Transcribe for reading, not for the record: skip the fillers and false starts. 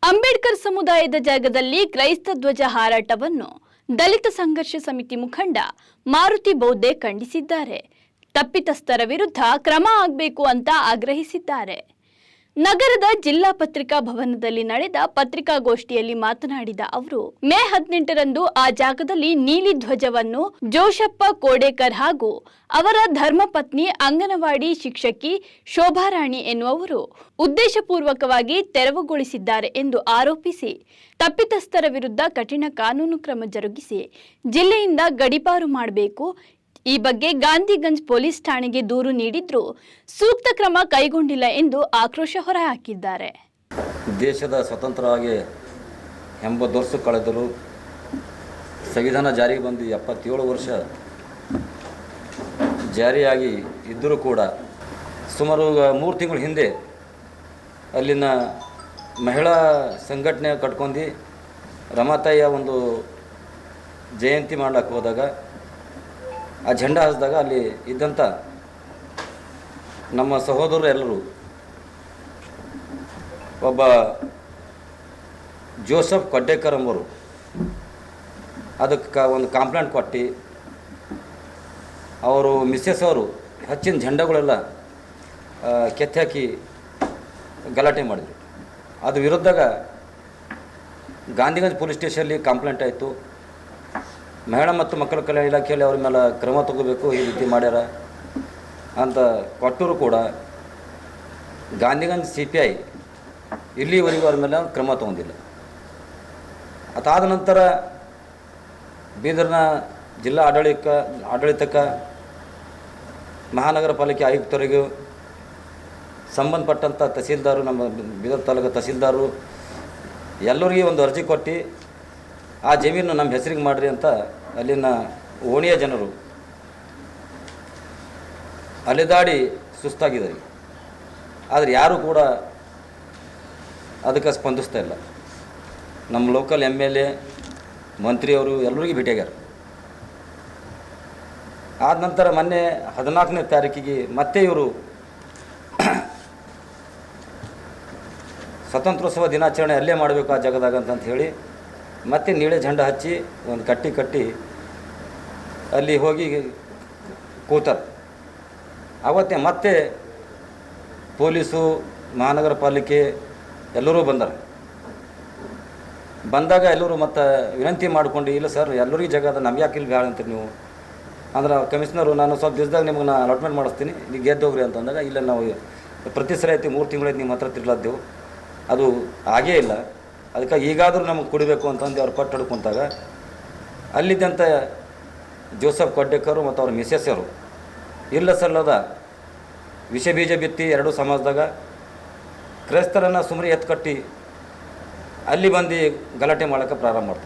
ಅಂಬೇಡ್ಕರ್ ಸಮುದಾಯದ ಜಾಗದಲ್ಲಿ ಕ್ರೈಸ್ತ ಧ್ವಜ ಹಾರಾಟವನ್ನು ದಲಿತ ಸಂಘರ್ಷ ಸಮಿತಿ ಮುಖಂಡ ಮಾರುತಿ ಬೌದ್ಧೆ ಖಂಡಿಸಿದ್ದಾರೆ. ತಪ್ಪಿತಸ್ಥರ ವಿರುದ್ಧ ಕ್ರಮ ಆಗಬೇಕು ಅಂತ ಆಗ್ರಹಿಸಿದ್ದಾರೆ. ನಗರದ ಜಿಲ್ಲಾ ಪತ್ರಿಕಾ ಭವನದಲ್ಲಿ ನಡೆದ ಪತ್ರಿಕಾಗೋಷ್ಠಿಯಲ್ಲಿ ಮಾತನಾಡಿದ ಅವರು, ಮೇ 18ರಂದು ಆ ಜಾಗದಲ್ಲಿ ನೀಲಿ ಧ್ವಜವನ್ನು ಜೋಶಪ್ಪ ಕೋಡೇಕರ್ ಹಾಗೂ ಅವರ ಧರ್ಮಪತ್ನಿ ಅಂಗನವಾಡಿ ಶಿಕ್ಷಕಿ ಶೋಭಾರಾಣಿ ಎನ್ನುವರು ಉದ್ದೇಶಪೂರ್ವಕವಾಗಿ ತೆರವುಗೊಳಿಸಿದ್ದಾರೆ ಎಂದು ಆರೋಪಿಸಿ ತಪ್ಪಿತಸ್ಥರ ವಿರುದ್ಧ ಕಠಿಣ ಕಾನೂನು ಕ್ರಮ ಜರುಗಿಸಿ ಜಿಲ್ಲೆಯಿಂದ ಗಡೀಪಾರು ಮಾಡಬೇಕು. ಈ ಬಗ್ಗೆ ಗಾಂಧಿಗಂಜ್ ಪೊಲೀಸ್ ಠಾಣೆಗೆ ದೂರು ನೀಡಿದ್ರೂ ಸೂಕ್ತ ಕ್ರಮ ಕೈಗೊಂಡಿಲ್ಲ ಎಂದು ಆಕ್ರೋಶ ಹೊರಹಾಕಿದ್ದಾರೆ. ದೇಶದ ಸ್ವತಂತ್ರವಾಗಿ 80 ವರ್ಷ ಕಳೆದರೂ ಸಂವಿಧಾನ ಜಾರಿಗೆ ಬಂದು 77 ವರ್ಷ ಜಾರಿಯಾಗಿ ಇದ್ದರೂ ಕೂಡ ಸುಮಾರು 3 ತಿಂಗಳ ಹಿಂದೆ ಅಲ್ಲಿನ ಮಹಿಳಾ ಸಂಘಟನೆ ಕಟ್ಕೊಂಡು ರಮಾತಾಯಿಯ ಒಂದು ಜಯಂತಿ ಮಾಡಕ್ಕೆ ಹೋದಾಗ ಆ ಝಂಡಾ ಹಾಸಿದಾಗ ಅಲ್ಲಿ ಇದ್ದಂಥ ನಮ್ಮ ಸಹೋದರರು ಎಲ್ಲರೂ ಒಬ್ಬ ಜೋಸಫ್ ಕೋಡೇಕರ್ ಎಂಬರು ಅದಕ್ಕೆ ಒಂದು ಕಂಪ್ಲೇಂಟ್ ಕೊಟ್ಟು ಅವರು ಮಿಸ್ಸೆಸ್ ಅವರು ಹಚ್ಚಿನ ಝಂಡಗಳೆಲ್ಲ ಕೆತ್ತಾಕಿ ಗಲಾಟೆ ಮಾಡಿದರು. ಅದು ವಿರುದ್ಧಾಗ ಗಾಂಧಿಗಂಜ್ ಪೊಲೀಸ್ ಸ್ಟೇಷನಲ್ಲಿ ಕಂಪ್ಲೇಂಟ್ ಆಯಿತು. ಮಹಿಳಾ ಮತ್ತು ಮಕ್ಕಳ ಕಲ್ಯಾಣ ಇಲಾಖೆಯಲ್ಲಿ ಅವ್ರ ಮೇಲೆ ಕ್ರಮ ತಗೋಬೇಕು, ಈ ರೀತಿ ಮಾಡ್ಯಾರ ಅಂತ ಕೊಟ್ಟರು ಕೂಡ ಗಾಂಧಿಗಂಜ್ CPI ಇಲ್ಲಿವರೆಗೂ ಅವ್ರ ಮೇಲೆ ಕ್ರಮ ತಗೊಂಡಿಲ್ಲ. ಅದಾದ ನಂತರ ಬೀದರ್ನ ಜಿಲ್ಲಾ ಆಡಳಿತಕ್ಕೆ ಮಹಾನಗರ ಪಾಲಿಕೆ ಆಯುಕ್ತರಿಗೂ ಸಂಬಂಧಪಟ್ಟಂಥ ತಹಸೀಲ್ದಾರು, ನಮ್ಮ ಬೀದರ್ ತಾಲೂಕು ತಹಸೀಲ್ದಾರು ಎಲ್ಲರಿಗೂ ಒಂದು ಅರ್ಜಿ ಕೊಟ್ಟು ಆ ಜಮೀನು ನಮ್ಮ ಹೆಸರಿಗೆ ಮಾಡಿರಿ ಅಂತ ಅಲ್ಲಿನ ಓಣಿಯ ಜನರು ಅಲೆದಾಡಿ ಸುಸ್ತಾಗಿದ್ದಾರೆ. ಆದರೆ ಯಾರೂ ಕೂಡ ಅದಕ್ಕೆ ಸ್ಪಂದಿಸ್ತಾ ಇಲ್ಲ. ನಮ್ಮ ಲೋಕಲ್ MLA ಮಂತ್ರಿಯವರು ಎಲ್ಲರಿಗೂ ಭೇಟಿಯಾಗ್ಯಾರ. ಆದ ನಂತರ ಮೊನ್ನೆ 14ನೇ ತಾರೀಕಿಗೆ ಮತ್ತೆ ಇವರು ಸ್ವಾತಂತ್ರ್ಯೋತ್ಸವ ದಿನಾಚರಣೆ ಅಲ್ಲೇ ಮಾಡಬೇಕು ಆ ಜಾಗದಾಗ ಅಂತ ಹೇಳಿ ಮತ್ತೆ ನೀಳೆ ಝಂಡ ಹಚ್ಚಿ ಒಂದು ಕಟ್ಟಿ ಅಲ್ಲಿ ಹೋಗಿ ಕೂತಾರೆ. ಆವತ್ತೇ ಮತ್ತೆ ಪೊಲೀಸು ಮಹಾನಗರ ಪಾಲಿಕೆ ಎಲ್ಲರೂ ಬಂದಾಗ ಎಲ್ಲರೂ ಮತ್ತು ವಿನಂತಿ ಮಾಡಿಕೊಂಡು, ಇಲ್ಲ ಸರ್ ಎಲ್ಲರಿಗೂ ಜಾಗ ಅದ, ನಮ್ಗೆ ಯಾಕೆ ಇಲ್ಲಿ ಬೇಡ ಅಂತೀರಿ ನೀವು ಅಂದ್ರೆ ಕಮಿಷನರು ನಾನು ಸ್ವಲ್ಪ ದಿವಸದಾಗ ನಿಮಗೆ ನಾನು ಅಲಾಟ್ಮೆಂಟ್ ಮಾಡಿಸ್ತೀನಿ, ನೀವು ಗೆದ್ದೋಗ್ರಿ ಅಂತಂದಾಗ, ಇಲ್ಲ ನಾವು ಪ್ರತಿ ಸಲ ಐತಿ 3 ತಿಂಗಳೈತಿ ನಿಮ್ಮ ಹತ್ರ ತಿರ್ಲಾದ್ದೆವು, ಅದು ಆಗೇ ಇಲ್ಲ, ಅದಕ್ಕೆ ಈಗಾದರೂ ನಮಗೆ ಕೊಡಬೇಕು ಅಂತಂದು ಅವ್ರು ಪಟ್ಟು ಹಿಡ್ಕೊಂತಾಗ ಅಲ್ಲಿದ್ದಂಥ ಜೋಸಫ್ ಕೋಡೇಕರ್ ಮತ್ತು ಅವ್ರ ಮಿಸ್ಸೆಸ್ ಅವರು ಇಲ್ಲ ಸಲ್ಲದ ವಿಷ ಬೀಜ ಬಿತ್ತಿ ಎರಡೂ ಸಮಾಜದಾಗ ಕ್ರೈಸ್ತರನ್ನು ಸುಮ್ಮನೆ ಎತ್ಕಟ್ಟಿ ಅಲ್ಲಿ ಬಂದು ಗಲಾಟೆ ಮಾಡೋಕ್ಕೆ ಪ್ರಾರಂಭ ಮಾಡ್ತಾರೆ.